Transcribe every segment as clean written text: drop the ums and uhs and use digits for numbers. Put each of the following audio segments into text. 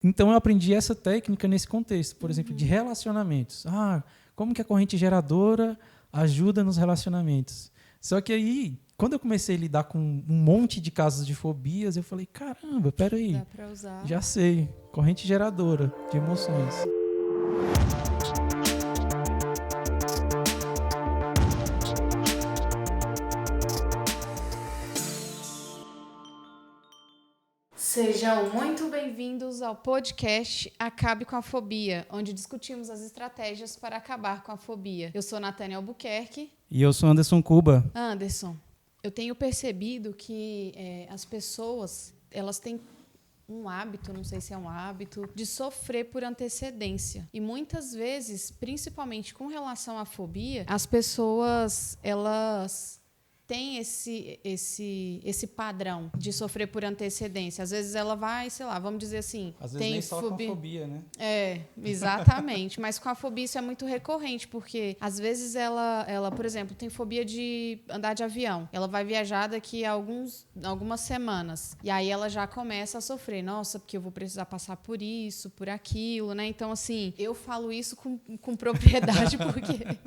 Então eu aprendi essa técnica nesse contexto, por exemplo, de relacionamentos. Como que a corrente geradora ajuda nos relacionamentos? Só que aí, quando eu comecei a lidar com um monte de casos de fobias, eu falei, caramba, peraí, Dá pra usar. já sei, corrente geradora de emoções. Sejam muito bem-vindos ao podcast Acabe com a Fobia, onde discutimos as estratégias para acabar com a fobia. Eu sou Natânia Albuquerque. E eu sou Anderson Cuba. Anderson, eu tenho percebido que as pessoas, elas têm um hábito, não sei se é um hábito, de sofrer por antecedência. E muitas vezes, principalmente com relação à fobia, as pessoas, elas tem esse padrão de sofrer por antecedência. Às vezes ela vai, sei lá, vamos dizer assim... Às vezes nem só com a fobia, né? Exatamente. Mas com a fobia isso é muito recorrente, porque às vezes ela, por exemplo, tem fobia de andar de avião. Ela vai viajar daqui a algumas semanas. E aí ela já começa a sofrer. Nossa, porque eu vou precisar passar por isso, por aquilo, né? Então, assim, eu falo isso com propriedade porque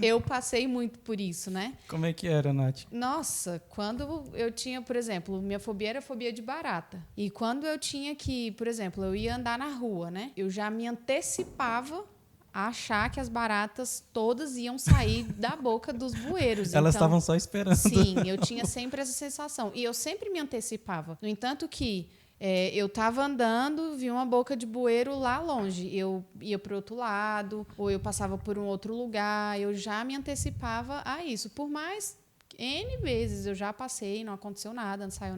eu passei muito por isso, né? Como é que era, Nath? Nossa, quando eu tinha, por exemplo, minha fobia era fobia de barata. E quando eu tinha que, por exemplo, eu ia andar na rua, né? Eu já me antecipava a achar que as baratas todas iam sair da boca dos bueiros. Elas estavam só esperando. Sim, eu tinha sempre essa sensação. E eu sempre me antecipava. No entanto que eu estava andando, vi uma boca de bueiro lá longe. Eu ia para o outro lado, ou eu passava por um outro lugar. Eu já me antecipava a isso. Por mais N vezes eu já passei, não aconteceu nada, não saiu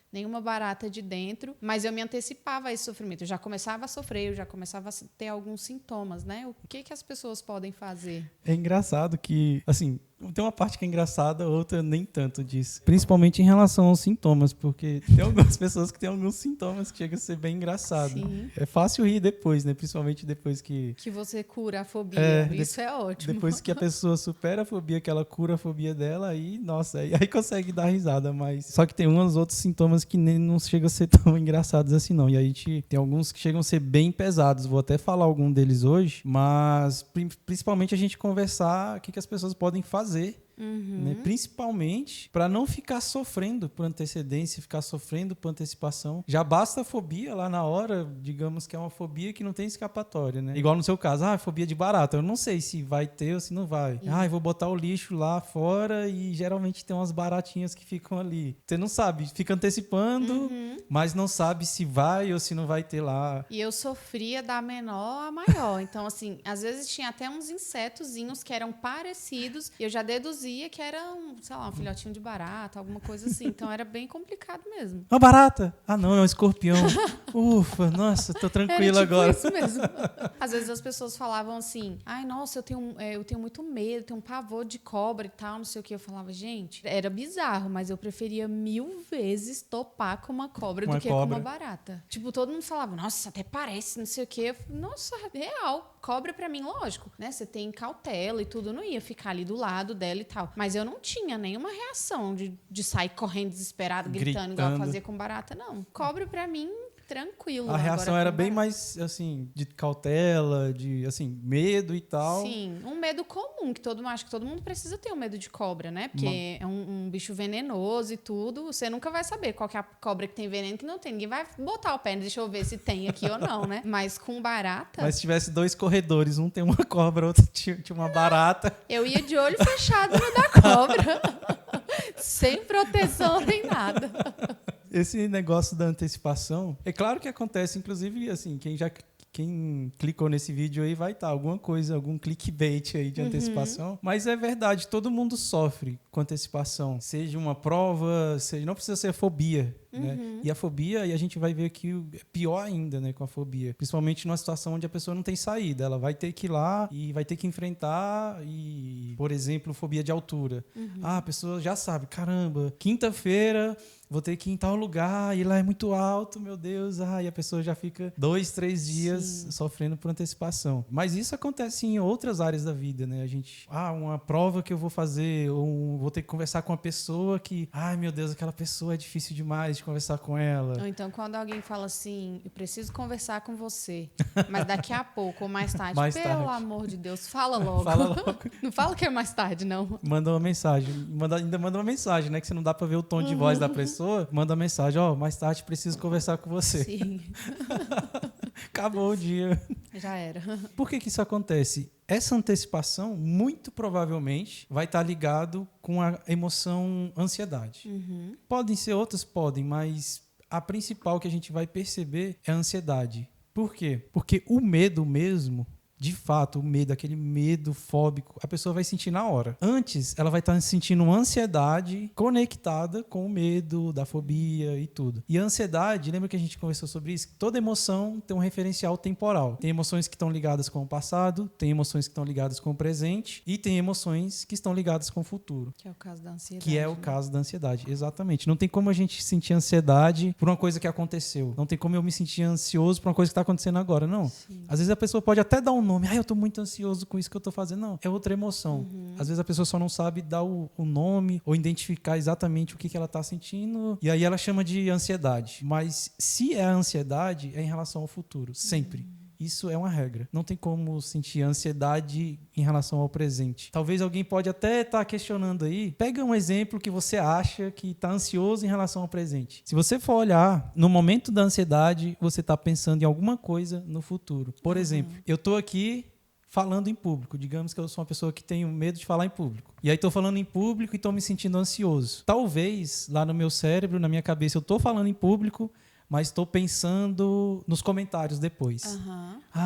nenhuma barata de dentro, mas eu me antecipava a esse sofrimento. Eu já começava a sofrer, eu já começava a ter alguns sintomas, né? O que as pessoas podem fazer? É engraçado que, assim, tem uma parte que é engraçada, outra nem tanto disso. Principalmente em relação aos sintomas, porque tem algumas pessoas que têm alguns sintomas que chegam a ser bem engraçado. Sim. É fácil rir depois, né? Principalmente depois que você cura a fobia. Isso é ótimo. Depois que a pessoa supera a fobia, que ela cura a fobia dela, aí, nossa, aí consegue dar risada. Mas só que tem uns outros sintomas que nem não chegam a ser tão engraçados assim, não. E aí tem alguns que chegam a ser bem pesados. Vou até falar algum deles hoje, mas principalmente a gente conversar o que as pessoas podem fazer. Né? Principalmente para não ficar sofrendo por antecedência, ficar sofrendo por antecipação. Já basta a fobia lá na hora, digamos que é uma fobia que não tem escapatória, né? Igual no seu caso, fobia de barata. Eu não sei se vai ter ou se não vai. Eu vou botar o lixo lá fora e geralmente tem umas baratinhas que ficam ali. Você não sabe, fica antecipando, mas não sabe se vai ou se não vai ter lá. E eu sofria da menor a maior. Então, assim, às vezes tinha até uns insetozinhos que eram parecidos e eu já deduzia que era um filhotinho de barata, alguma coisa assim. Então era bem complicado mesmo. Uma barata? Não, é um escorpião. Ufa, nossa, tô tranquilo agora. Isso mesmo. Às vezes as pessoas falavam assim, nossa, eu tenho muito medo, tenho um pavor de cobra e tal, não sei o que. Eu falava, gente, era bizarro, mas eu preferia 1000 vezes topar com uma cobra do que com uma barata. Tipo, todo mundo falava, nossa, até parece, não sei o que. Nossa, real. Cobra pra mim, lógico, né? Você tem cautela e tudo, eu não ia ficar ali do lado dela e tal. Mas eu não tinha nenhuma reação de sair correndo desesperado, gritando igual eu fazia com barata, não. Cobra pra mim, tranquilo. A reação era bem mais, assim, de cautela, de, assim, medo e tal. Sim, um medo comum, que acho que todo mundo precisa ter um medo de cobra, né? Porque é um bicho venenoso e tudo. Você nunca vai saber qual que é a cobra que tem veneno e que não tem. Ninguém vai botar o pé, deixa eu ver se tem aqui ou não, né? Mas com barata... Mas se tivesse 2 corredores, um tem uma cobra, outro tinha uma barata. Eu ia de olho fechado no da cobra. Sem proteção nem nada. Esse negócio da antecipação, é claro que acontece, inclusive, assim, quem clicou nesse vídeo aí vai estar alguma coisa, algum clickbait aí de antecipação. Mas é verdade, todo mundo sofre com antecipação. Seja uma prova, não precisa ser fobia. Né? E a fobia, e a gente vai ver que é pior ainda, né, com a fobia. Principalmente numa situação onde a pessoa não tem saída. Ela vai ter que ir lá e vai ter que enfrentar, por exemplo, fobia de altura. A pessoa já sabe, caramba, quinta-feira vou ter que ir em tal lugar e lá é muito alto, meu Deus. E a pessoa já fica 2, 3 dias sofrendo por antecipação. Mas isso acontece em outras áreas da vida, né? A gente, uma prova que eu vou fazer, ou vou ter que conversar com uma pessoa que, meu Deus, aquela pessoa é difícil demais de conversar com ela. Ou então, quando alguém fala assim, eu preciso conversar com você, mas daqui a pouco ou mais tarde, pelo amor de Deus, fala logo. Fala logo. Não fala que é mais tarde, não. Manda uma mensagem. Ainda manda uma mensagem, né? Que você não dá pra ver o tom de voz da pessoa. Manda uma mensagem, mais tarde preciso conversar com você. Sim. Acabou o dia. Já era. Por que isso acontece? Essa antecipação, muito provavelmente, vai estar ligado com a emoção ansiedade. Podem ser outras? Podem, mas a principal que a gente vai perceber é a ansiedade. Por quê? Porque o medo mesmo, de fato, o medo, aquele medo fóbico, a pessoa vai sentir na hora. Antes, ela vai estar sentindo uma ansiedade conectada com o medo, da fobia e tudo. E a ansiedade, lembra que a gente conversou sobre isso? Toda emoção tem um referencial temporal. Tem emoções que estão ligadas com o passado, tem emoções que estão ligadas com o presente e tem emoções que estão ligadas com o futuro. Que é o caso da ansiedade. Que é o caso da ansiedade, exatamente. Não tem como a gente sentir ansiedade por uma coisa que aconteceu. Não tem como eu me sentir ansioso por uma coisa que está acontecendo agora, não. Sim. Às vezes a pessoa pode até dar um nome. Eu estou muito ansioso com isso que eu estou fazendo. Não, é outra emoção. Às vezes a pessoa só não sabe dar o nome ou identificar exatamente o que ela está sentindo. E aí ela chama de ansiedade. Mas se é a ansiedade, é em relação ao futuro. Sempre. Isso é uma regra. Não tem como sentir ansiedade em relação ao presente. Talvez alguém pode até estar questionando aí. Pega um exemplo que você acha que está ansioso em relação ao presente. Se você for olhar, no momento da ansiedade, você está pensando em alguma coisa no futuro. Por exemplo, eu estou aqui falando em público. Digamos que eu sou uma pessoa que tenho medo de falar em público. E aí estou falando em público e estou me sentindo ansioso. Talvez, lá no meu cérebro, na minha cabeça, eu estou falando em público, mas estou pensando nos comentários depois.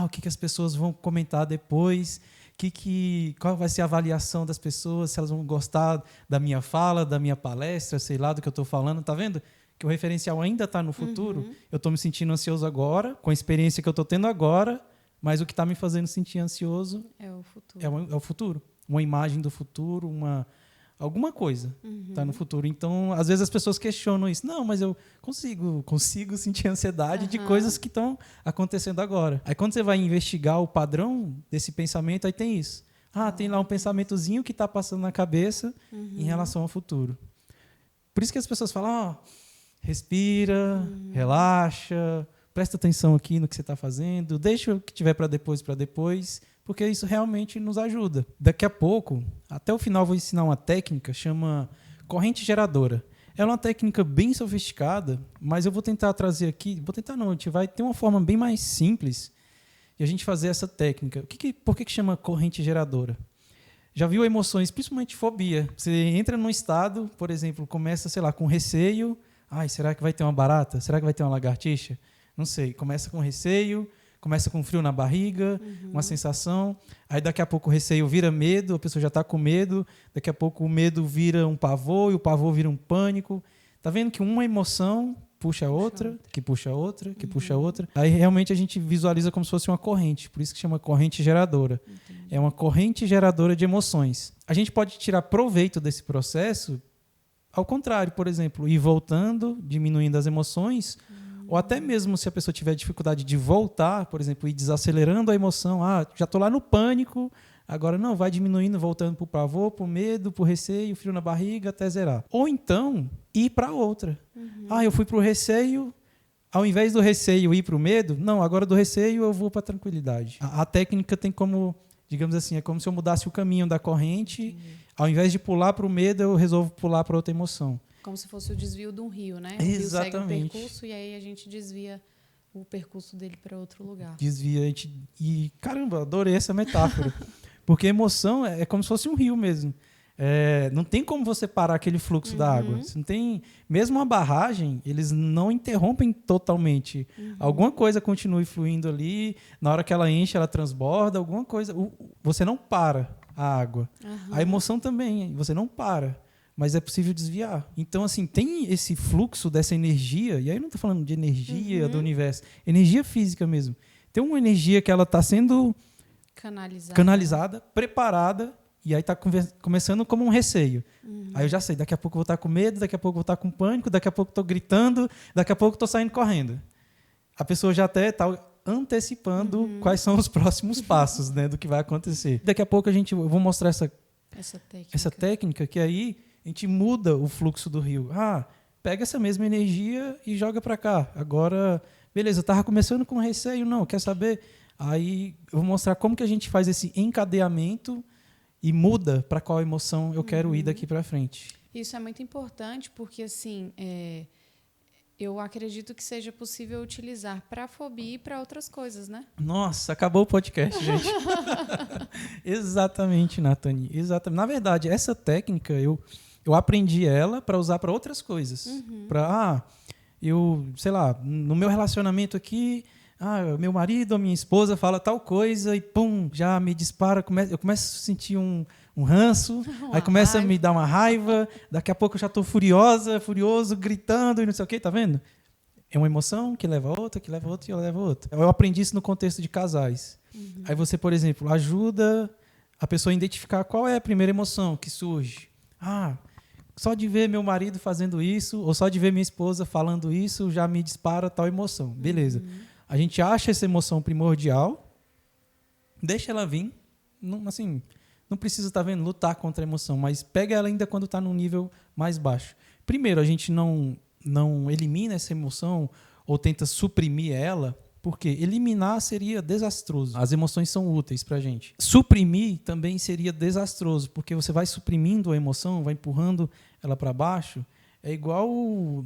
O que as pessoas vão comentar depois? Qual vai ser a avaliação das pessoas? Se elas vão gostar da minha fala, da minha palestra, sei lá, do que eu estou falando. Tá vendo? Que o referencial ainda está no futuro. Eu estou me sentindo ansioso agora, com a experiência que eu estou tendo agora, mas o que está me fazendo sentir ansioso é o futuro. É o futuro. Uma imagem do futuro, alguma coisa está no futuro. Então, às vezes as pessoas questionam isso. Não, mas eu consigo sentir ansiedade de coisas que estão acontecendo agora. Aí quando você vai investigar o padrão desse pensamento, aí tem isso. Tem lá um pensamentozinho que está passando na cabeça em relação ao futuro. Por isso que as pessoas falam, respira, relaxa, presta atenção aqui no que você está fazendo, deixa o que tiver para depois, porque isso realmente nos ajuda. Daqui a pouco, até o final, vou ensinar uma técnica, chama corrente geradora. É uma técnica bem sofisticada, mas eu vou tentar trazer aqui, a gente vai ter uma forma bem mais simples de a gente fazer essa técnica. Por que chama corrente geradora? Já viu emoções, principalmente fobia. Você entra num estado, por exemplo, começa, sei lá, com receio. Será que vai ter uma barata? Será que vai ter uma lagartixa? Não sei, começa com receio, começa com frio na barriga, uma sensação. Aí daqui a pouco o receio vira medo, a pessoa já está com medo. Daqui a pouco o medo vira um pavor e o pavor vira um pânico. Tá vendo que uma emoção puxa a outra, que puxa a outra, que puxa a outra. Aí realmente a gente visualiza como se fosse uma corrente, por isso que chama corrente geradora. É uma corrente geradora de emoções. A gente pode tirar proveito desse processo ao contrário, por exemplo, ir voltando, diminuindo as emoções. Ou até mesmo se a pessoa tiver dificuldade de voltar, por exemplo, ir desacelerando a emoção. Já estou lá no pânico, agora não, vai diminuindo, voltando para o pavor, para o medo, para o receio, frio na barriga, até zerar. Ou então, ir para outra. Eu fui para o receio, ao invés do receio ir para o medo, não, agora do receio eu vou para a tranquilidade. A técnica tem como, digamos assim, é como se eu mudasse o caminho da corrente, ao invés de pular para o medo, eu resolvo pular para outra emoção. Como se fosse o desvio de um rio, né? Exatamente. O rio segue um percurso e aí a gente desvia o percurso dele para outro lugar. E, caramba, adorei essa metáfora. Porque emoção é como se fosse um rio mesmo. Não tem como você parar aquele fluxo da água. Você não tem, mesmo uma barragem, eles não interrompem totalmente. Alguma coisa continua fluindo ali, na hora que ela enche, ela transborda, alguma coisa. Você não para a água. A emoção também, você não para. Mas é possível desviar. Então, assim, tem esse fluxo dessa energia, e aí eu não estou falando de energia do universo, energia física mesmo. Tem uma energia que ela está sendo canalizada, preparada, e aí está começando como um receio. Aí eu já sei, daqui a pouco eu vou estar com medo, daqui a pouco eu vou estar com pânico, daqui a pouco estou gritando, daqui a pouco estou saindo correndo. A pessoa já até está antecipando quais são os próximos passos, né, do que vai acontecer. Daqui a pouco eu vou mostrar essa técnica que aí a gente muda o fluxo do rio. pega essa mesma energia e joga para cá. Agora, beleza, eu estava começando com receio, não, quer saber? Aí eu vou mostrar como que a gente faz esse encadeamento e muda para qual emoção eu quero ir daqui para frente. Isso é muito importante porque, assim, eu acredito que seja possível utilizar para a fobia e para outras coisas, né? Nossa, acabou o podcast, gente. Exatamente, Nathani. Exatamente. Na verdade, essa técnica, eu aprendi ela para usar para outras coisas. Sei lá, no meu relacionamento aqui, meu marido ou minha esposa fala tal coisa e pum, já me dispara, eu começo a sentir um ranço, aí começa a me dar uma raiva, daqui a pouco eu já estou furioso, gritando e não sei o quê, tá vendo? É uma emoção que leva a outra, que leva a outra e leva a outra. Eu aprendi isso no contexto de casais. Aí você, por exemplo, ajuda a pessoa a identificar qual é a primeira emoção que surge. Só de ver meu marido fazendo isso, ou só de ver minha esposa falando isso, já me dispara tal emoção. Beleza. A gente acha essa emoção primordial, deixa ela vir, não precisa, lutar contra a emoção, mas pega ela ainda quando está num nível mais baixo. Primeiro, a gente não elimina essa emoção ou tenta suprimir ela, porque eliminar seria desastroso. As emoções são úteis para a gente. Suprimir também seria desastroso, porque você vai suprimindo a emoção, vai empurrando ela para baixo. É igual,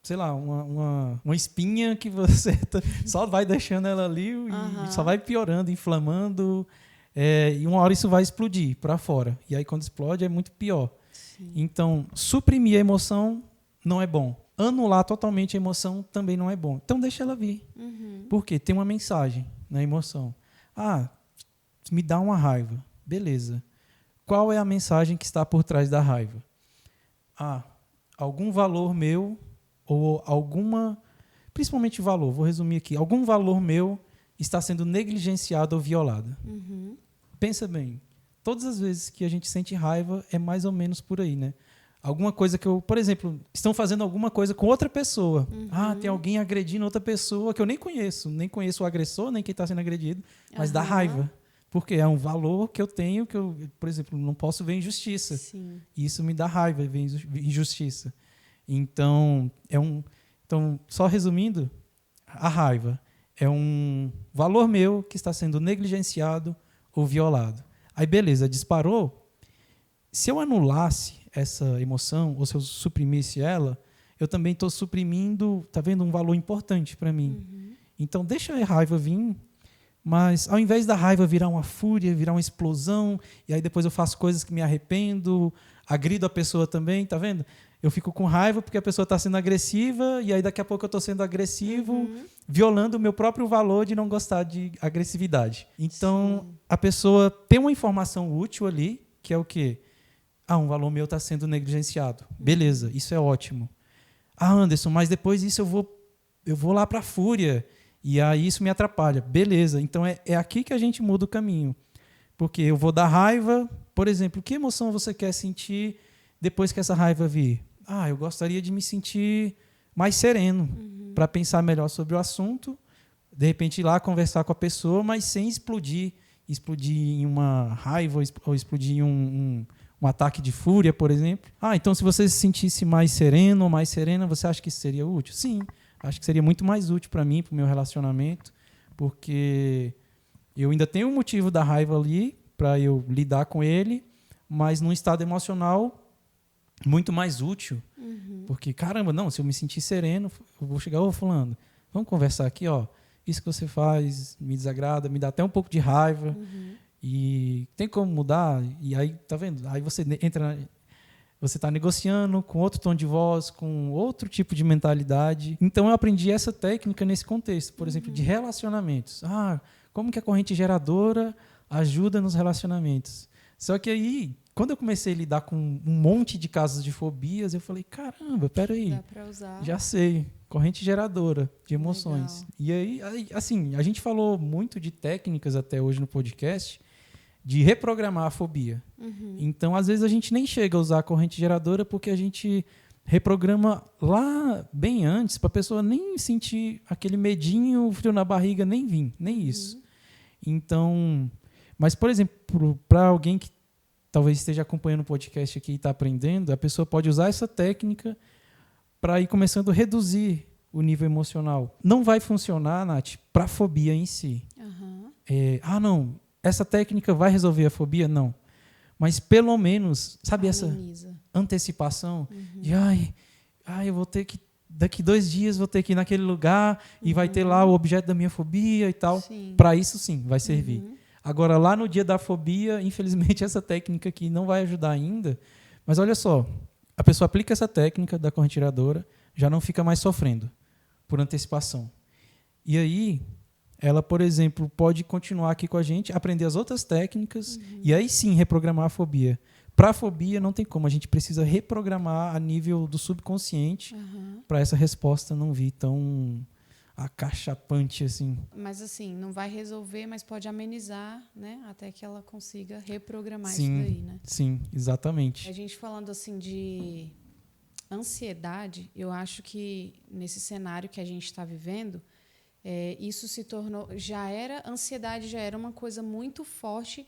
sei lá, uma espinha que você só vai deixando ela ali e só vai piorando, inflamando. E uma hora isso vai explodir para fora. E aí, quando explode, é muito pior. Sim. Então, suprimir a emoção não é bom. Anular totalmente a emoção também não é bom. Então, deixa ela vir. Por quê? Tem uma mensagem na emoção. Me dá uma raiva. Beleza. Qual é a mensagem que está por trás da raiva? Algum valor meu ou principalmente valor, vou resumir aqui. Algum valor meu está sendo negligenciado ou violado. Pensa bem, todas as vezes que a gente sente raiva é mais ou menos por aí, né? Alguma coisa por exemplo, estão fazendo alguma coisa com outra pessoa. Tem alguém agredindo outra pessoa que eu nem conheço o agressor, nem quem está sendo agredido, mas dá raiva. Porque é um valor que eu tenho que eu, por exemplo, não posso ver injustiça. Sim. E isso me dá raiva, ver injustiça. Então, só resumindo, a raiva é um valor meu que está sendo negligenciado ou violado. Aí, beleza, disparou. Se eu anulasse essa emoção, ou se eu suprimisse ela, eu também estou suprimindo, tá vendo, um valor importante para mim. Então, deixa a raiva vir, mas ao invés da raiva virar uma fúria, virar uma explosão, e aí depois eu faço coisas que me arrependo, agrido a pessoa também, tá vendo? Eu fico com raiva porque a pessoa está sendo agressiva, e aí daqui a pouco eu estou sendo agressivo, violando o meu próprio valor de não gostar de agressividade. Então, a pessoa tem uma informação útil ali, que é o quê? Um valor meu está sendo negligenciado. Beleza, isso é ótimo. Anderson, mas depois disso eu vou lá para a fúria, e aí isso me atrapalha. Beleza, então é aqui que a gente muda o caminho. Porque eu vou dar raiva, por exemplo, que emoção você quer sentir depois que essa raiva vir? Eu gostaria de me sentir mais sereno, para pensar melhor sobre o assunto, de repente ir lá conversar com a pessoa, mas sem explodir em uma raiva ou explodir em um ataque de fúria, por exemplo. Então se você se sentisse mais sereno ou mais serena, você acha que isso seria útil? Sim, acho que seria muito mais útil para mim, para o meu relacionamento, porque eu ainda tenho um motivo da raiva ali para eu lidar com ele, mas num estado emocional muito mais útil. Porque, caramba, se eu me sentir sereno, eu vou chegar, fulano, vamos conversar aqui, isso que você faz me desagrada, me dá até um pouco de raiva, e tem como mudar? E aí, tá vendo? Aí você está negociando com outro tom de voz, com outro tipo de mentalidade. Então, eu aprendi essa técnica nesse contexto, por exemplo, de relacionamentos. Como que a corrente geradora ajuda nos relacionamentos? Só que aí, quando eu comecei a lidar com um monte de casos de fobias, eu falei, caramba, peraí, dá pra usar. Já sei, corrente geradora de emoções. Legal. E aí, assim, a gente falou muito de técnicas até hoje no podcast, de reprogramar a fobia. Então, às vezes, a gente nem chega a usar a corrente geradora porque a gente reprograma lá bem antes, para a pessoa nem sentir aquele medinho, frio na barriga, nem vir, nem isso. Então, mas, por exemplo, para alguém que talvez esteja acompanhando o podcast aqui e está aprendendo, a pessoa pode usar essa técnica para ir começando a reduzir o nível emocional. Não vai funcionar, Nath, para a fobia em si. Não, essa técnica vai resolver a fobia? Não. Mas pelo menos, sabe, Ameniza. essa antecipação de, eu vou ter que, daqui 2 dias vou ter que ir naquele lugar e vai ter lá o objeto da minha fobia e tal. Para isso, sim, vai servir. Agora, lá no dia da fobia, infelizmente, essa técnica aqui não vai ajudar ainda. Mas olha só, a pessoa aplica essa técnica da corrente tiradora, já não fica mais sofrendo por antecipação. E aí, ela, por exemplo, pode continuar aqui com a gente, aprender as outras técnicas e aí sim reprogramar a fobia. Para a fobia não tem como, a gente precisa reprogramar a nível do subconsciente para essa resposta não vir tão acachapante assim. Mas assim, não vai resolver, mas pode amenizar, né? Até que ela consiga reprogramar Sim, isso daí, né? Sim, exatamente. A gente falando assim de ansiedade, eu acho que nesse cenário que a gente está vivendo, isso se tornou, ansiedade já era uma coisa muito forte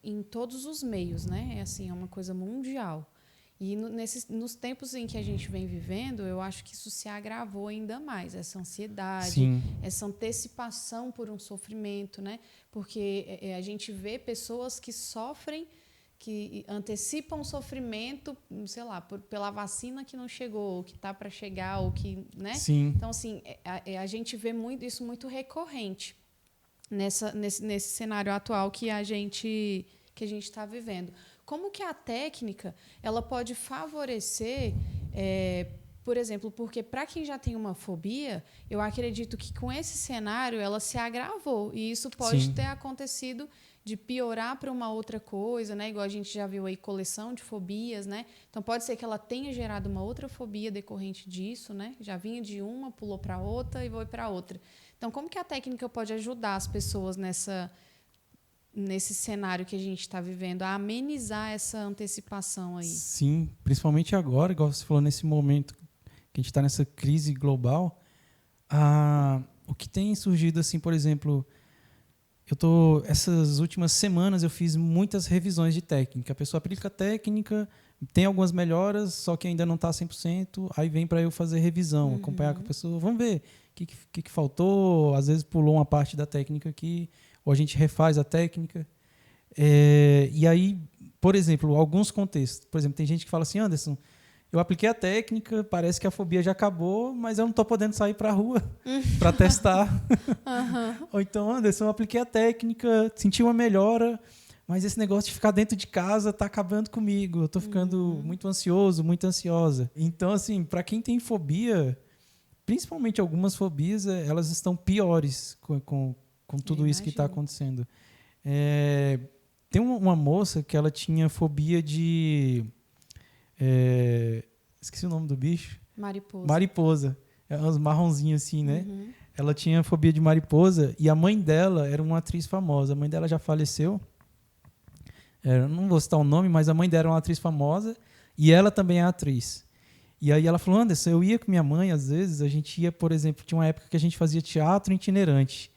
em todos os meios, né? É uma coisa mundial. E nos tempos em que a gente vem vivendo, eu acho que isso se agravou ainda mais, essa ansiedade, Sim. essa antecipação por um sofrimento, né? Porque a gente vê pessoas que sofrem, que antecipam o sofrimento, sei lá, pela vacina que não chegou, ou que está para chegar, ou que, né? Sim. Então, assim, a gente vê isso muito recorrente nesse cenário atual que a gente está vivendo. Como que a técnica ela pode favorecer, por exemplo, porque para quem já tem uma fobia, eu acredito que com esse cenário ela se agravou e isso pode ter acontecido de piorar para uma outra coisa, né? Igual a gente já viu aí coleção de fobias, né? Então pode ser que ela tenha gerado uma outra fobia decorrente disso, né? Já vinha de uma, pulou para outra e foi para outra. Então como que a técnica pode ajudar as pessoas nesse cenário que a gente está vivendo, a amenizar essa antecipação aí? Sim, principalmente agora, igual você falou, nesse momento que a gente está nessa crise global, o que tem surgido, assim, por exemplo, essas últimas semanas eu fiz muitas revisões de técnica. A pessoa aplica a técnica, tem algumas melhoras, só que ainda não está 100%, aí vem para eu fazer revisão, acompanhar com a pessoa, vamos ver o que faltou, às vezes pulou uma parte da técnica aqui, ou a gente refaz a técnica. E aí, por exemplo, alguns contextos. Por exemplo, tem gente que fala assim, Anderson, eu apliquei a técnica, parece que a fobia já acabou, mas eu não estou podendo sair para a rua para testar. Ou então, Anderson, eu apliquei a técnica, senti uma melhora, mas esse negócio de ficar dentro de casa está acabando comigo. Eu estou ficando muito ansioso, muito ansiosa. Então, assim, para quem tem fobia, principalmente algumas fobias, elas estão piores com tudo isso que está acontecendo. Tem uma moça que ela tinha fobia de... esqueci o nome do bicho. Mariposa. É uns marronzinhos assim, né? Ela tinha fobia de mariposa e a mãe dela era uma atriz famosa. A mãe dela já faleceu. Não vou citar o nome, mas a mãe dela era uma atriz famosa e ela também é atriz. E aí ela falou, Anderson, eu ia com minha mãe, às vezes, a gente ia, por exemplo, tinha uma época que a gente fazia teatro itinerante.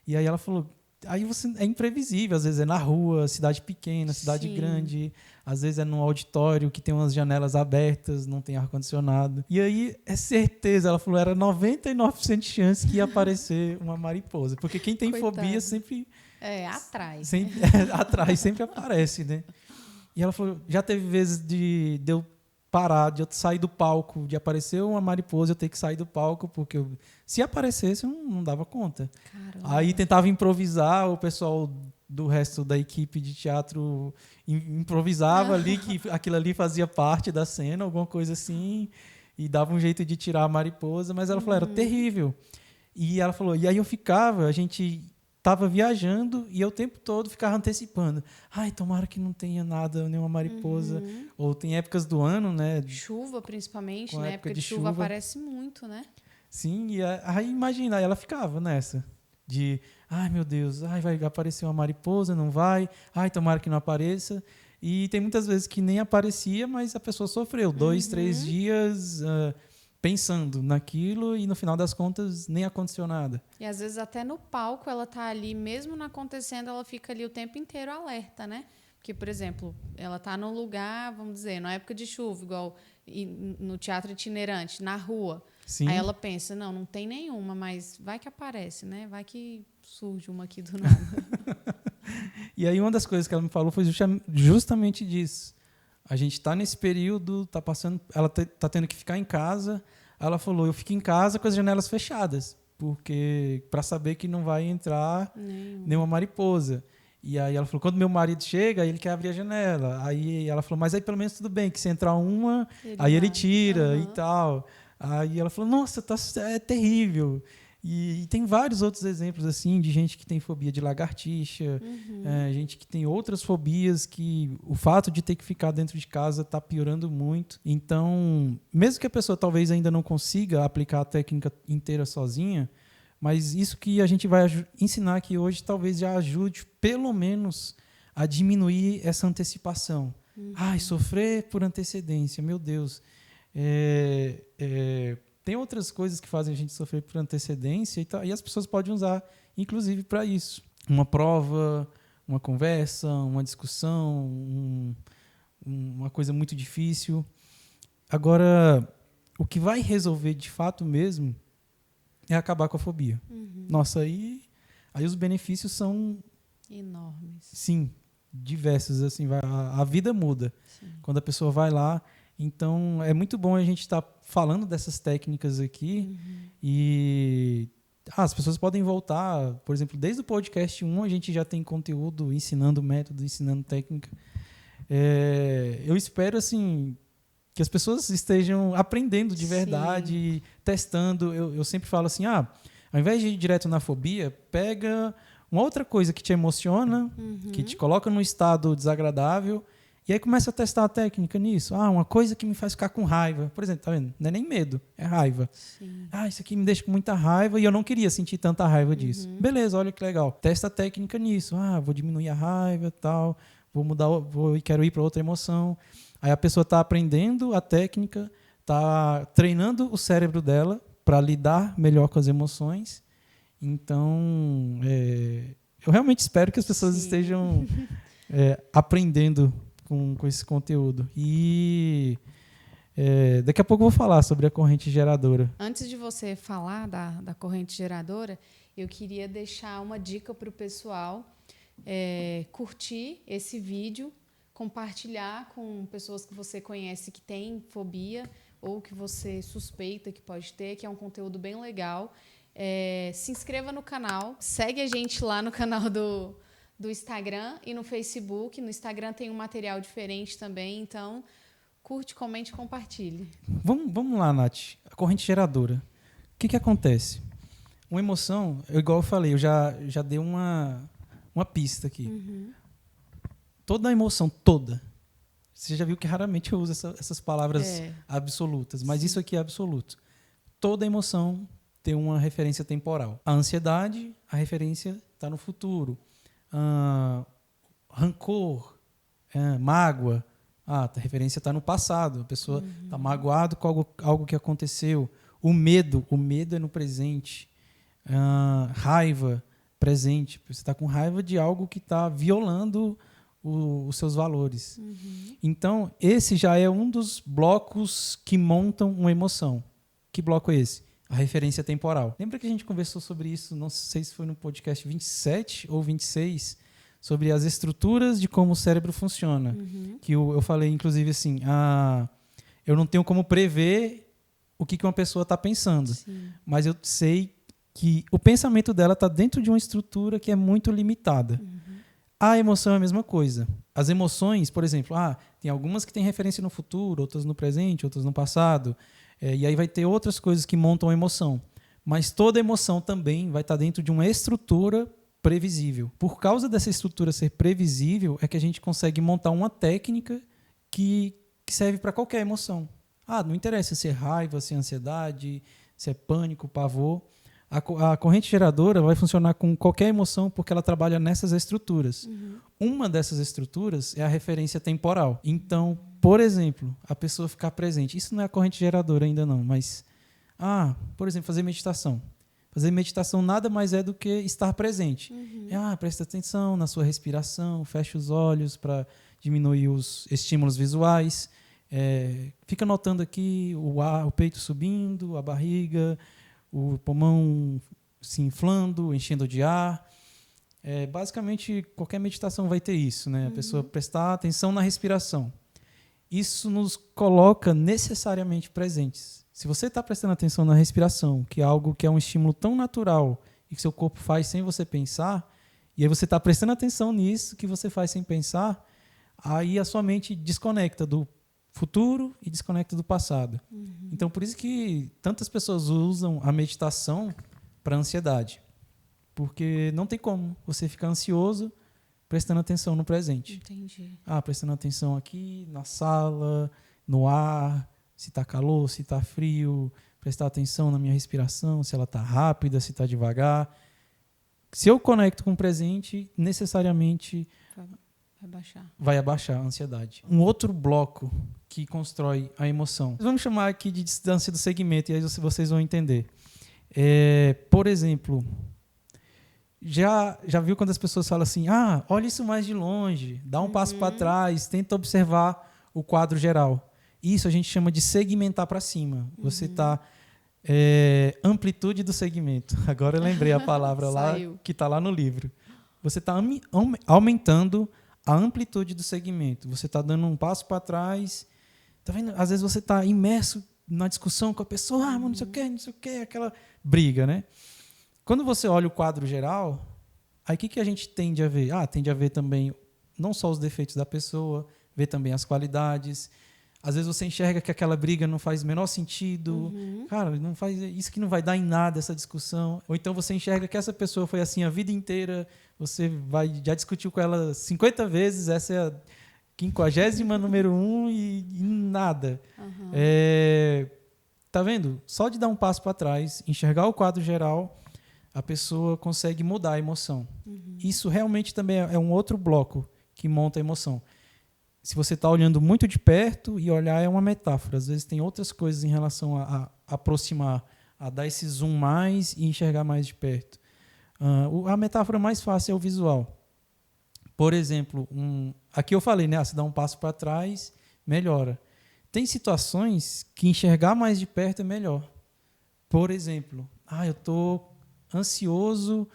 E aí ela falou, aí você é imprevisível, às vezes é na rua, cidade pequena, cidade grande, às vezes é num auditório que tem umas janelas abertas, não tem ar-condicionado. E aí é certeza, ela falou, era 99% de chance que ia aparecer uma mariposa. Porque quem tem fobia sempre... atrai. Atrai, sempre aparece, né? E ela falou, já teve vezes de eu parar, de eu sair do palco, de aparecer uma mariposa, eu ter que sair do palco, porque se aparecesse, eu não dava conta. Caramba. Aí tentava improvisar, o pessoal do resto da equipe de teatro improvisava ali, que aquilo ali fazia parte da cena, alguma coisa assim, e dava um jeito de tirar a mariposa, mas ela falou, era terrível. E ela falou, e aí a gente estava viajando e eu o tempo todo ficava antecipando. Ai, tomara que não tenha nada, nenhuma mariposa. Ou tem épocas do ano, né? Chuva, principalmente, Com né? época Época de de chuva aparece muito, né? Sim, e aí imagina, aí ela ficava nessa. De, ai meu Deus, ai, vai aparecer uma mariposa, não vai. Ai, tomara que não apareça. E tem muitas vezes que nem aparecia, mas a pessoa sofreu 2, 3 dias... pensando naquilo e no final das contas nem aconteceu nada. E às vezes até no palco ela tá ali, mesmo não acontecendo, ela fica ali o tempo inteiro alerta, né? Porque, por exemplo, ela tá num lugar, vamos dizer, na época de chuva, igual no teatro itinerante, na rua. Sim. Aí ela pensa, não tem nenhuma, mas vai que aparece, né? Vai que surge uma aqui do nada. E aí uma das coisas que ela me falou foi justamente disso. A gente está nesse período, tá passando, ela tá tendo que ficar em casa. Ela falou, eu fico em casa com as janelas fechadas, porque para saber que não vai entrar nenhuma mariposa. E aí ela falou, quando meu marido chega, ele quer abrir a janela. Aí ela falou, mas aí pelo menos tudo bem, que se entrar uma, aí ele tira e tal. Aí ela falou, nossa, é terrível. E tem vários outros exemplos assim de gente que tem fobia de lagartixa, gente que tem outras fobias que o fato de ter que ficar dentro de casa está piorando muito. Então, mesmo que a pessoa talvez ainda não consiga aplicar a técnica inteira sozinha, mas isso que a gente vai ensinar aqui hoje talvez já ajude pelo menos a diminuir essa antecipação. Sofrer por antecedência, meu Deus. Tem outras coisas que fazem a gente sofrer por antecedência e as pessoas podem usar, inclusive, para isso. Uma prova, uma conversa, uma discussão, uma coisa muito difícil. Agora, o que vai resolver de fato mesmo é acabar com a fobia. Nossa, aí os benefícios são enormes. Sim, diversos. Assim, a vida muda. Sim. Quando a pessoa vai lá. Então, é muito bom a gente estar falando dessas técnicas aqui e as pessoas podem voltar, por exemplo, desde o podcast 1 a gente já tem conteúdo ensinando método, ensinando técnica. Eu espero, assim, que as pessoas estejam aprendendo de verdade, testando. Eu sempre falo assim, ao invés de ir direto na fobia, pega uma outra coisa que te emociona, que te coloca num estado desagradável. E aí começa a testar a técnica nisso. Uma coisa que me faz ficar com raiva. Por exemplo, tá vendo? Não é nem medo, é raiva. Sim. Isso aqui me deixa com muita raiva e eu não queria sentir tanta raiva disso. Beleza, olha que legal. Testa a técnica nisso. Vou diminuir a raiva e tal. Vou mudar, quero ir para outra emoção. Aí a pessoa está aprendendo a técnica, está treinando o cérebro dela para lidar melhor com as emoções. Então, eu realmente espero que as pessoas estejam aprendendo com esse conteúdo. E daqui a pouco eu vou falar sobre a corrente geradora. Antes de você falar da corrente geradora, eu queria deixar uma dica para o pessoal curtir esse vídeo, compartilhar com pessoas que você conhece que têm fobia ou que você suspeita que pode ter, que é um conteúdo bem legal. Se inscreva no canal, segue a gente lá no canal do Instagram e no Facebook. No Instagram tem um material diferente também, então curte, comente e compartilhe. Vamos lá, Nath. A corrente geradora. O que acontece? Uma emoção, igual eu falei, eu já dei uma pista aqui. Toda emoção, toda. Você já viu que raramente eu uso essas palavras absolutas, mas isso aqui é absoluto. Toda emoção tem uma referência temporal. A ansiedade, a referência está no futuro. Rancor, mágoa, a referência está no passado. A pessoa está magoada com algo que aconteceu. O medo é no presente. Raiva, presente. Você está com raiva de algo que está violando os seus valores. Então, esse já é um dos blocos que montam uma emoção. Que bloco é esse? A referência temporal. Lembra que a gente conversou sobre isso, não sei se foi no podcast 27 ou 26, sobre as estruturas de como o cérebro funciona. Que eu falei, inclusive, assim, eu não tenho como prever o que uma pessoa está pensando, mas eu sei que o pensamento dela está dentro de uma estrutura que é muito limitada. A emoção é a mesma coisa. As emoções, por exemplo, tem algumas que têm referência no futuro, outras no presente, outras no passado. E aí vai ter outras coisas que montam a emoção. Mas toda emoção também vai estar dentro de uma estrutura previsível. Por causa dessa estrutura ser previsível, é que a gente consegue montar uma técnica que serve para qualquer emoção. Não interessa se é raiva, se é ansiedade, se é pânico, pavor. A corrente geradora vai funcionar com qualquer emoção porque ela trabalha nessas estruturas. Uma dessas estruturas é a referência temporal. Então, por exemplo, a pessoa ficar presente. Isso não é a corrente geradora ainda não, mas... por exemplo, fazer meditação. Fazer meditação nada mais é do que estar presente. Presta atenção na sua respiração, fecha os olhos para diminuir os estímulos visuais. Fica notando aqui o peito subindo, a barriga, o pulmão se inflando, enchendo de ar. Basicamente, qualquer meditação vai ter isso, né? A pessoa prestar atenção na respiração. Isso nos coloca necessariamente presentes. Se você está prestando atenção na respiração, que é algo que é um estímulo tão natural e que seu corpo faz sem você pensar, e aí você está prestando atenção nisso que você faz sem pensar, aí a sua mente desconecta do futuro e desconecta do passado. Então, por isso que tantas pessoas usam a meditação para ansiedade. Porque não tem como você ficar ansioso prestando atenção no presente. Entendi. Prestando atenção aqui, na sala, no ar, se está calor, se está frio, prestar atenção na minha respiração, se ela está rápida, se está devagar. Se eu conecto com o presente, necessariamente vai abaixar a ansiedade. Um outro bloco que constrói a emoção. Vamos chamar aqui de distância do segmento, e aí vocês vão entender. Por exemplo, já viu quando as pessoas falam assim, olha isso mais de longe, dá um passo para trás, tenta observar o quadro geral. Isso a gente chama de segmentar para cima. Você está... amplitude do segmento. Agora eu lembrei a palavra lá que está lá no livro. Você está aumentando a amplitude do segmento. Você está dando um passo para trás. Tá vendo? Às vezes você está imerso na discussão com a pessoa, não sei o que, aquela briga, né? Quando você olha o quadro geral, aí o que a gente tende a ver? Tende a ver também não só os defeitos da pessoa, ver também as qualidades. Às vezes você enxerga que aquela briga não faz o menor sentido. Cara, não faz, isso que não vai dar em nada, essa discussão. Ou então você enxerga que essa pessoa foi assim a vida inteira, você já discutiu com ela 50 vezes, essa é a 50ª número 1 e nada. Tá vendo? Só de dar um passo para trás, enxergar o quadro geral, a pessoa consegue mudar a emoção. Isso realmente também é um outro bloco que monta a emoção. Se você está olhando muito de perto, e olhar é uma metáfora. Às vezes tem outras coisas em relação a aproximar, a dar esse zoom mais e enxergar mais de perto. A metáfora mais fácil é o visual. Por exemplo, aqui eu falei, né? Se dá um passo para trás, melhora. Tem situações que enxergar mais de perto é melhor. Por exemplo, eu estou ansioso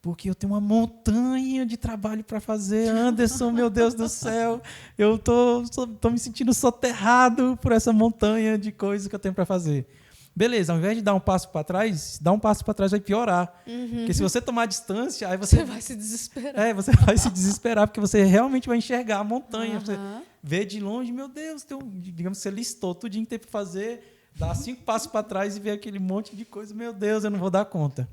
porque eu tenho uma montanha de trabalho para fazer. Anderson, meu Deus do céu, eu tô me sentindo soterrado por essa montanha de coisas que eu tenho para fazer. Beleza, ao invés de dar um passo para trás, dar um passo para trás vai piorar. Porque se você tomar distância, aí você vai se desesperar. Você vai se desesperar, porque você realmente vai enxergar a montanha. Você vê de longe, meu Deus, digamos que você listou tudo que tem para fazer, dá 5 passos para trás e vê aquele monte de coisa, meu Deus, eu não vou dar conta.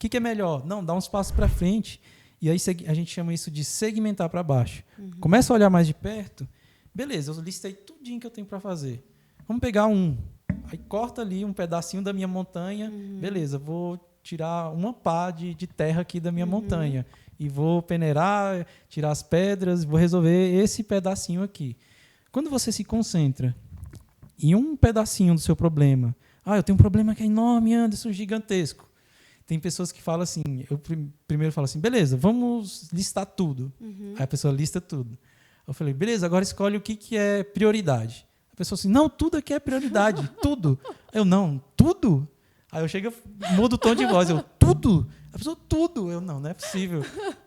O que é melhor? Não, dá uns passos para frente, e aí a gente chama isso de segmentar para baixo. Começa a olhar mais de perto, beleza, eu listei tudinho que eu tenho para fazer. Vamos pegar aí corta ali um pedacinho da minha montanha, beleza, vou tirar uma pá de terra aqui da minha montanha, e vou peneirar, tirar as pedras, vou resolver esse pedacinho aqui. Quando você se concentra em um pedacinho do seu problema, eu tenho um problema que é enorme, Anderson, gigantesco. Tem pessoas que falam assim, eu primeiro falo assim, beleza, vamos listar tudo. Aí a pessoa lista tudo. Eu falei, beleza, agora escolhe o que é prioridade. A pessoa assim, não, tudo aqui é prioridade, tudo. Eu, não, tudo? Aí eu chego, mudo o tom de voz, eu, tudo? A pessoa, tudo. Eu, não é possível.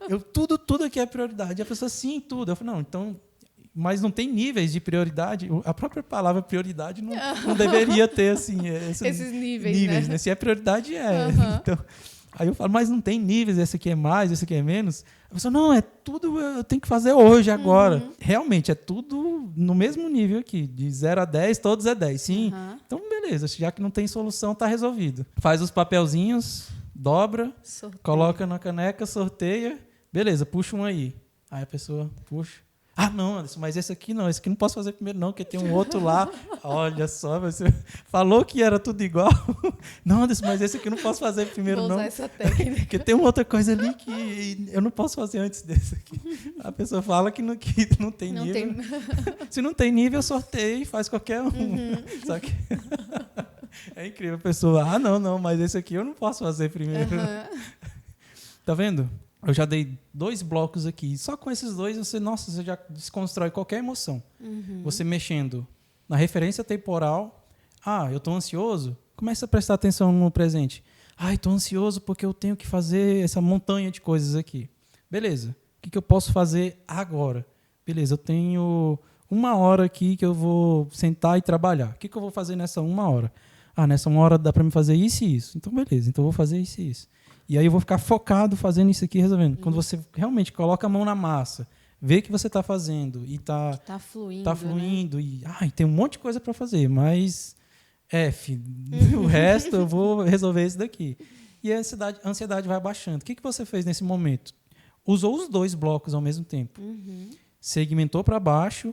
Eu, tudo aqui é prioridade. A pessoa, sim, tudo. Eu falei, não, então... Mas não tem níveis de prioridade. A própria palavra prioridade não deveria ter assim, esses níveis, né? Se é prioridade, Então, aí eu falo, mas não tem níveis, esse aqui é mais, esse aqui é menos. A pessoa, não, é tudo, eu tenho que fazer hoje, agora. Realmente, é tudo no mesmo nível aqui. De 0 a 10, todos é 10. Sim. Então, beleza, já que não tem solução, está resolvido. Faz os papelzinhos, dobra, coloca na caneca, sorteia. Beleza, puxa um aí. Aí a pessoa puxa. Não, Anderson, mas esse aqui não posso fazer primeiro não, porque tem um outro lá. Olha só, você falou que era tudo igual. Não, Anderson, mas esse aqui não posso fazer primeiro não. Vou usar essa técnica. Porque tem uma outra coisa ali que eu não posso fazer antes desse aqui. A pessoa fala que não tem nível. Se não tem nível, sorteia e faz qualquer um. Só que é incrível a pessoa, não, mas esse aqui eu não posso fazer primeiro. Tá vendo? Eu já dei 2 blocos aqui. Só com esses 2, você já desconstrói qualquer emoção. Você mexendo na referência temporal. Eu estou ansioso. Começa a prestar atenção no presente. Estou ansioso porque eu tenho que fazer essa montanha de coisas aqui. Beleza. O que eu posso fazer agora? Beleza, eu tenho 1 hora aqui que eu vou sentar e trabalhar. O que eu vou fazer nessa 1 hora? Nessa 1 hora dá para me fazer isso e isso. Então, beleza. Então, eu vou fazer isso e isso. E aí eu vou ficar focado fazendo isso aqui, resolvendo. Quando você realmente coloca a mão na massa, vê que você está fazendo e está fluindo. Né? E tem um monte de coisa para fazer, mas o resto eu vou resolver isso daqui. E a ansiedade vai abaixando. O que você fez nesse momento? Usou os 2 blocos ao mesmo tempo. Segmentou para baixo,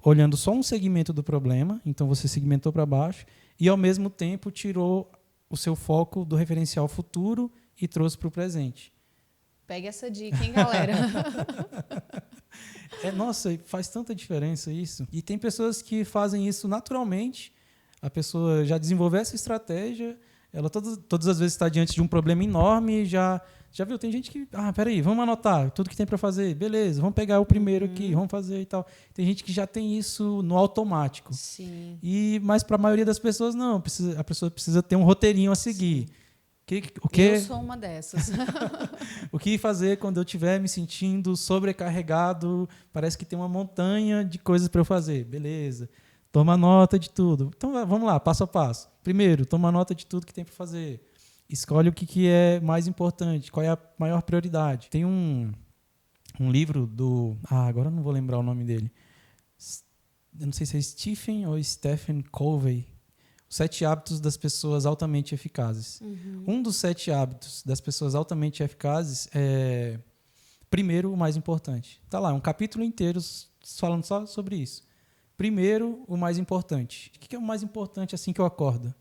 olhando só um segmento do problema. Então, você segmentou para baixo e, ao mesmo tempo, tirou o seu foco do referencial futuro e trouxe para o presente. Pega essa dica, hein, galera? Nossa, faz tanta diferença isso. E tem pessoas que fazem isso naturalmente. A pessoa já desenvolveu essa estratégia, ela todas as vezes está diante de um problema enorme, já viu, tem gente que, peraí, vamos anotar tudo que tem para fazer, beleza, vamos pegar o primeiro aqui, vamos fazer e tal. Tem gente que já tem isso no automático. Sim. Mas para a maioria das pessoas, não, a pessoa precisa ter um roteirinho a seguir. Eu sou uma dessas. O que fazer quando eu estiver me sentindo sobrecarregado, parece que tem uma montanha de coisas para eu fazer, beleza. Toma nota de tudo. Então, vamos lá, passo a passo. Primeiro, toma nota de tudo que tem para fazer. Escolhe o que é mais importante, qual é a maior prioridade. Tem um livro do... agora eu não vou lembrar o nome dele. Eu não sei se é Stephen ou Stephen Covey. Os 7 hábitos das pessoas altamente eficazes. Um dos 7 hábitos das pessoas altamente eficazes é, primeiro, o mais importante. Está lá, um capítulo inteiro falando só sobre isso. Primeiro, o mais importante. O que é o mais importante assim que eu acordo? O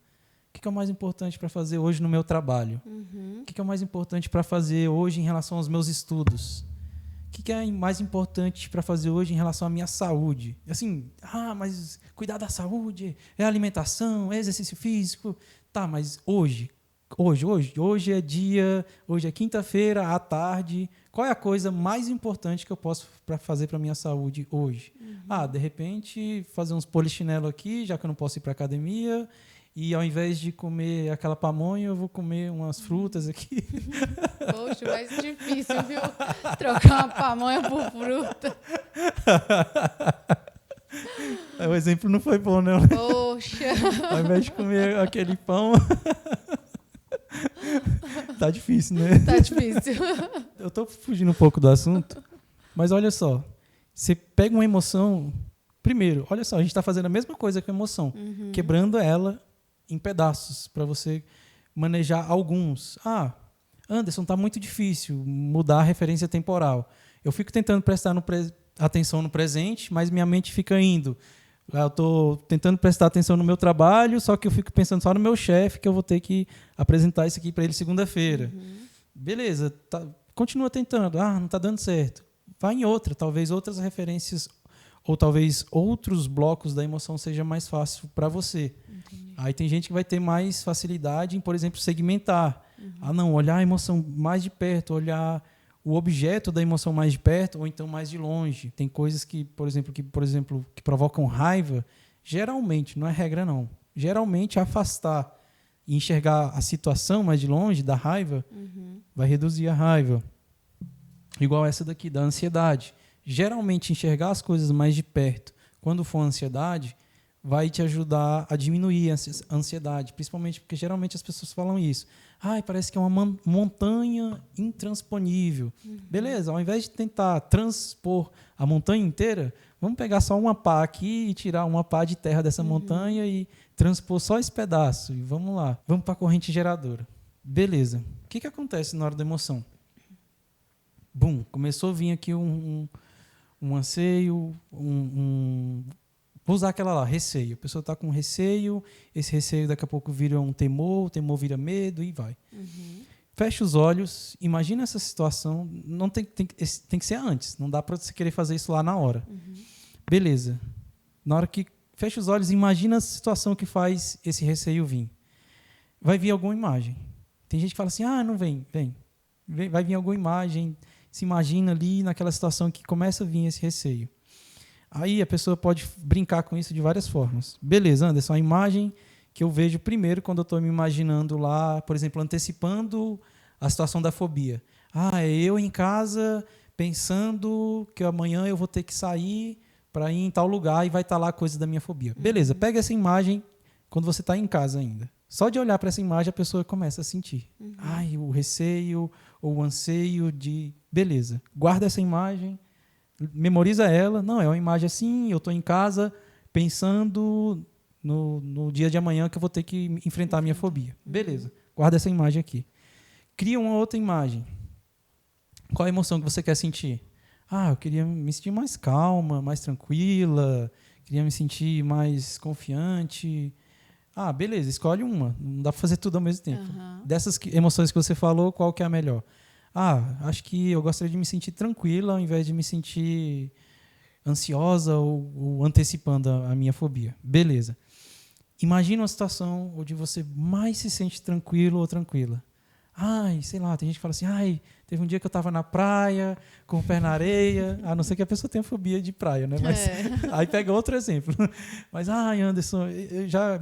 que é o mais importante para fazer hoje no meu trabalho? O que é o mais importante para fazer hoje em relação aos meus estudos? O que é mais importante para fazer hoje em relação à minha saúde? Assim, mas cuidar da saúde é alimentação, é exercício físico. Tá, mas hoje é dia, hoje é quinta-feira, à tarde. Qual é a coisa mais importante que eu posso fazer para a minha saúde hoje? De repente, fazer uns polichinelo aqui, já que eu não posso ir para a academia. E ao invés de comer aquela pamonha, eu vou comer umas frutas aqui. Poxa, mais difícil, viu? Trocar uma pamonha por fruta. O exemplo não foi bom, não. Poxa. Ao invés de comer aquele pão... Tá difícil, né? Tá difícil. Eu tô fugindo um pouco do assunto, mas olha só. Você pega uma emoção... Primeiro, olha só, a gente está fazendo a mesma coisa com a emoção. Quebrando ela em pedaços, para você manejar alguns. Anderson, está muito difícil mudar a referência temporal. Eu fico tentando prestar atenção no presente, mas minha mente fica indo. Eu estou tentando prestar atenção no meu trabalho, só que eu fico pensando só no meu chefe, que eu vou ter que apresentar isso aqui para ele segunda-feira. Beleza, continua tentando. Não está dando certo. Vai em outra, talvez outras referências ou talvez outros blocos da emoção seja mais fácil para você. Entendi. Aí tem gente que vai ter mais facilidade em, por exemplo, segmentar. Olhar a emoção mais de perto, olhar o objeto da emoção mais de perto ou então mais de longe. Tem coisas que, por exemplo, que provocam raiva, geralmente, não é regra não, geralmente afastar e enxergar a situação mais de longe da raiva vai reduzir a raiva. Igual essa daqui, da ansiedade. Geralmente, enxergar as coisas mais de perto, quando for ansiedade, vai te ajudar a diminuir a ansiedade, principalmente porque geralmente as pessoas falam isso. Parece que é uma montanha intransponível. Beleza, ao invés de tentar transpor a montanha inteira, vamos pegar só uma pá aqui e tirar uma pá de terra dessa montanha e transpor só esse pedaço. E vamos lá, vamos para a corrente geradora. Beleza, o que acontece na hora da emoção? Bum, começou a vir aqui um anseio, vou usar aquela lá, receio. A pessoa está com receio, esse receio daqui a pouco vira um temor, o temor vira medo e vai. Fecha os olhos, imagina essa situação, não tem que ser antes, não dá para você querer fazer isso lá na hora. Beleza. Na hora que fecha os olhos, imagina a situação que faz esse receio vir. Vai vir alguma imagem. Tem gente que fala assim, não vem. Vai vir alguma imagem, se imagina ali naquela situação que começa a vir esse receio. Aí a pessoa pode brincar com isso de várias formas. Beleza, Anderson, a imagem que eu vejo primeiro quando eu estou me imaginando lá, por exemplo, antecipando a situação da fobia. É eu em casa pensando que amanhã eu vou ter que sair para ir em tal lugar e vai estar lá a coisa da minha fobia. Beleza, pega essa imagem quando você está em casa ainda. Só de olhar para essa imagem a pessoa começa a sentir. O receio ou o anseio de... Beleza, guarda essa imagem, memoriza ela. Não, é uma imagem assim, eu estou em casa pensando... No dia de amanhã que eu vou ter que enfrentar a minha fobia. Beleza, guarda essa imagem aqui. Cria uma outra imagem. Qual a emoção que você quer sentir? Eu queria me sentir mais calma, mais tranquila, queria me sentir mais confiante. Beleza, escolhe uma. Não dá para fazer tudo ao mesmo tempo. Dessas emoções que você falou, qual que é a melhor? Acho que eu gostaria de me sentir tranquila ao invés de me sentir ansiosa ou antecipando a minha fobia. Beleza. Imagina uma situação onde você mais se sente tranquilo ou tranquila. Sei lá, tem gente que fala assim, teve um dia que eu estava na praia, com o pé na areia, a não ser que a pessoa tenha fobia de praia, né? Mas, aí pega outro exemplo. Mas, Anderson,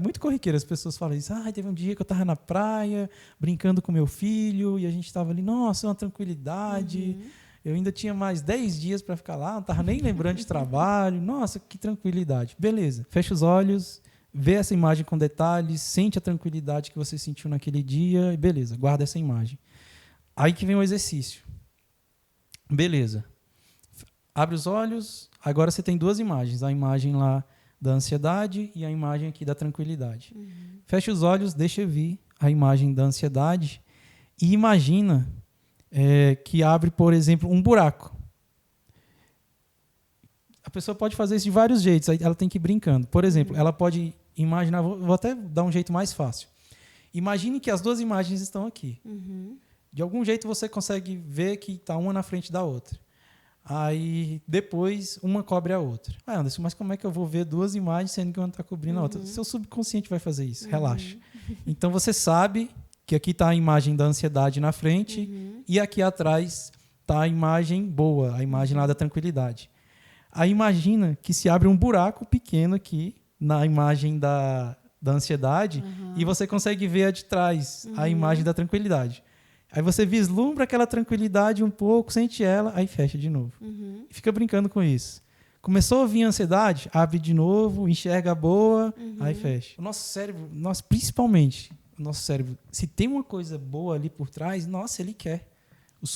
muito corriqueiro as pessoas falam isso. Teve um dia que eu estava na praia, brincando com meu filho, e a gente estava ali, nossa, uma tranquilidade. Eu ainda tinha mais 10 dias para ficar lá, não estava nem lembrando de trabalho. Nossa, que tranquilidade. Beleza, fecha os olhos, vê essa imagem com detalhes, sente a tranquilidade que você sentiu naquele dia, e beleza, guarda essa imagem. Aí que vem o exercício. Beleza. Abre os olhos, agora você tem duas imagens, a imagem lá da ansiedade e a imagem aqui da tranquilidade. Fecha os olhos, deixa vir a imagem da ansiedade e imagina que abre, por exemplo, um buraco. A pessoa pode fazer isso de vários jeitos, aí ela tem que ir brincando. Por exemplo, ela pode imaginar, vou até dar um jeito mais fácil. Imagine que as duas imagens estão aqui. De algum jeito você consegue ver que está uma na frente da outra. Aí depois uma cobre a outra. Anderson, mas como é que eu vou ver duas imagens sendo que uma está cobrindo a outra? Seu subconsciente vai fazer isso, relaxa. Então você sabe que aqui está a imagem da ansiedade na frente e aqui atrás está a imagem boa, a imagem lá da tranquilidade. Aí imagina que se abre um buraco pequeno aqui na imagem da ansiedade e você consegue ver a de trás, a imagem da tranquilidade. Aí você vislumbra aquela tranquilidade um pouco, sente ela, aí fecha de novo. E fica brincando com isso. Começou a vir a ansiedade, abre de novo, enxerga a boa, aí fecha. O nosso cérebro, principalmente o nosso cérebro, se tem uma coisa boa ali por trás, nossa, ele quer. Nosso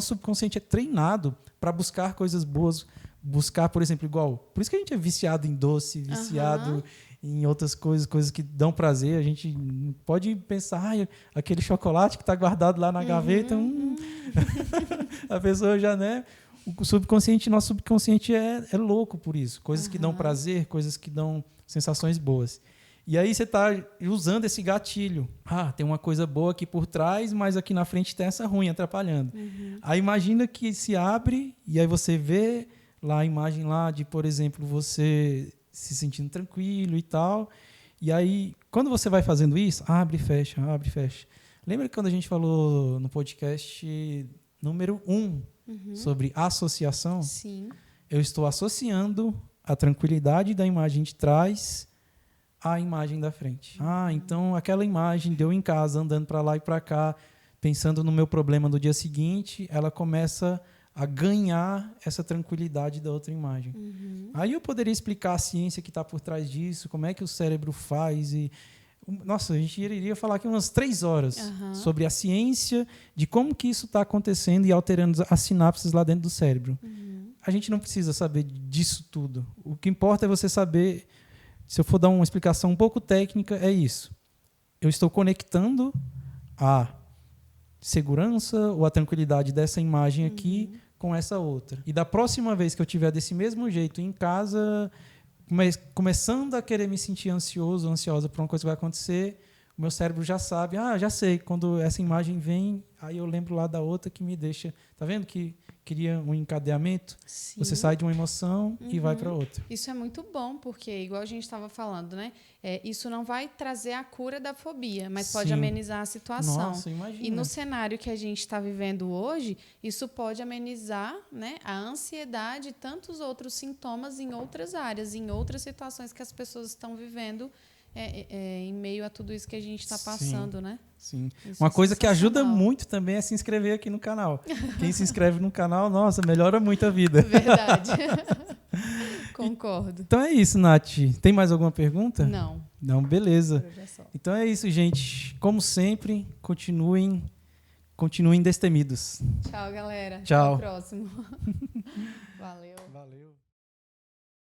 subconsciente é treinado para buscar coisas boas, buscar, por exemplo, por isso que a gente é viciado em doce, viciado em outras coisas que dão prazer. A gente pode pensar, aquele chocolate que está guardado lá na gaveta, a pessoa já, né? Nosso subconsciente é louco por isso. Coisas que dão prazer, coisas que dão sensações boas. E aí você está usando esse gatilho. Tem uma coisa boa aqui por trás, mas aqui na frente tem essa ruim atrapalhando. Aí imagina que se abre e aí você vê lá a imagem lá de, por exemplo, você se sentindo tranquilo e tal. E aí, quando você vai fazendo isso, abre e fecha, abre e fecha. Lembra que quando a gente falou no podcast número 1 sobre associação? Sim. Eu estou associando a tranquilidade da imagem de trás à imagem da frente. Então aquela imagem de eu em casa, andando para lá e para cá, pensando no meu problema do dia seguinte, ela começa a ganhar essa tranquilidade da outra imagem. Aí eu poderia explicar a ciência que está por trás disso, como é que o cérebro faz. Nossa, a gente iria falar aqui umas 3 horas sobre a ciência de como que isso está acontecendo e alterando as sinapses lá dentro do cérebro. A gente não precisa saber disso tudo. O que importa é você saber, se eu for dar uma explicação um pouco técnica, é isso. Eu estou conectando a segurança ou a tranquilidade dessa imagem aqui com essa outra. E da próxima vez que eu tiver desse mesmo jeito em casa, começando a querer me sentir ansiosa por uma coisa que vai acontecer, o meu cérebro já sabe, já sei, quando essa imagem vem, Aí eu lembro lá da outra que me deixa... Tá vendo que cria um encadeamento? Sim. Você sai de uma emoção e vai para outra. Isso é muito bom, porque, igual a gente estava falando, né? Isso não vai trazer a cura da fobia, mas pode Sim. amenizar a situação. Nossa, imagina. E no cenário que a gente está vivendo hoje, isso pode amenizar, né, a ansiedade e tantos outros sintomas em outras áreas, em outras situações que as pessoas estão vivendo em meio a tudo isso que a gente está passando, né? Sim. Isso Uma é coisa que ajuda sensacional. muito também é se inscrever aqui no canal. Quem se inscreve no canal, nossa, melhora muito a vida. Verdade. Concordo. Então é isso, Nath. Tem mais alguma pergunta? Não. Não, beleza. Por hoje é só. Então é isso, gente. Como sempre, continuem destemidos. Tchau, galera. Tchau. Até o próximo. Valeu. Valeu.